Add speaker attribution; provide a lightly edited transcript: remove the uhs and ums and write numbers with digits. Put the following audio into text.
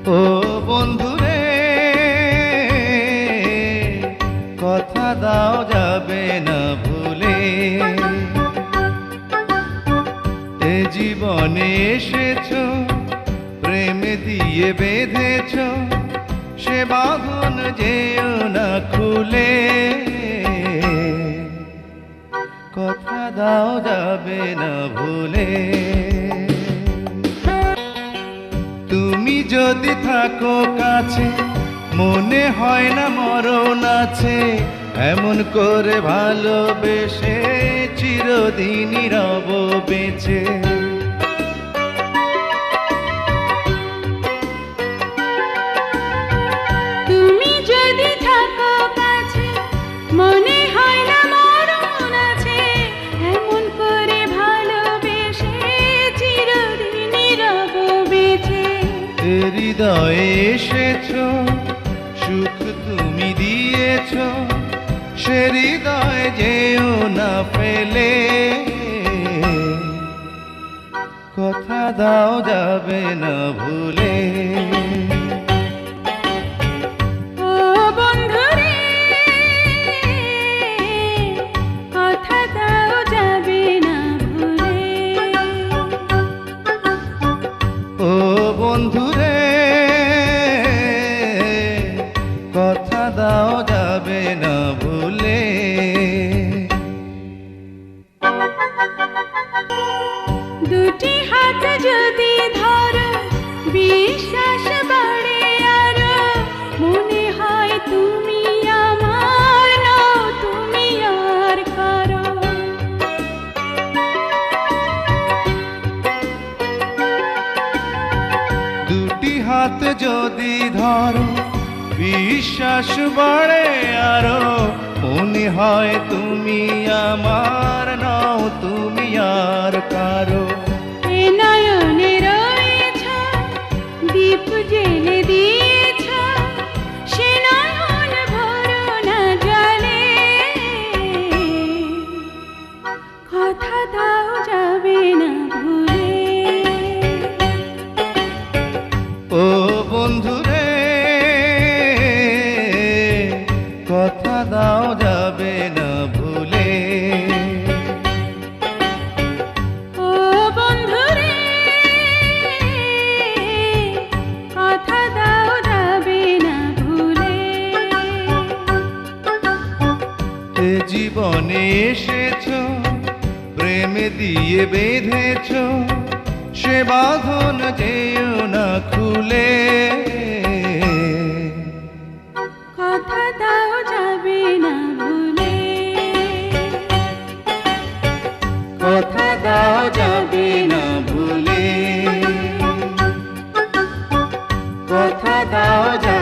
Speaker 1: ও বন্ধুরে, কথা দাও যাবে না ভুলে। এ জীবনে এসেছো, প্রেম দিয়ে বেঁধেছো, সে বাঁধন যেও না খুলে। কথা দাও যাবে না ভুলে। তুমি যদি থাকো কাছে, মনে হয় না মরণ আছে। এমন করে ভালোবেসে চিরদিনই রব বেঁচে।
Speaker 2: তুমি যদি থাকো কাছে, মনে হয় না মরণ আছে। এমন করে ভালোবেসে চিরদিনই রব বেঁচে।
Speaker 1: হৃদয়ে এসেছো, সুখ তুমি দিয়েছো, সে হৃদয় যেও না ফেলে। কথা দাও যাবে না ভুলে।
Speaker 2: ও বন্ধুরে, কথা দাও যাবে না ভুলে।
Speaker 1: ও বন্ধুরে, কথা দাও যাবে না ভুলে।
Speaker 2: দুটি হাত যদি ধরো, বিশ্বাস বাড়ে আরো। মনে হয় তুমি আমার, নও তুমি আর কারো।
Speaker 1: দুটি হাত যদি ধরো, বিশ্বাস বাড়ে আরো। মনে হয় তুমি আমার, নও তুমি আর কারো।
Speaker 2: এ নয়নে রয়েছ, দীপ জেলে দিয়েছ, সে নয়ন ভরো না জলে। কথা দাও যাবে না ভুলে।
Speaker 1: ও বন্ধুরে, কথা দাও যাবে না ভুলে।
Speaker 2: ও বন্ধুরে, কথা দাও যাবে না ভুলে।
Speaker 1: এ জীবনে এসেছো, প্রেম দিয়ে বেঁধেছো, সে বাঁধন যেও না খুলে।
Speaker 2: কথা দাও যাবে না ভুলে।
Speaker 1: কথা দাও যাবে না ভুলে। কথা দাও যাবে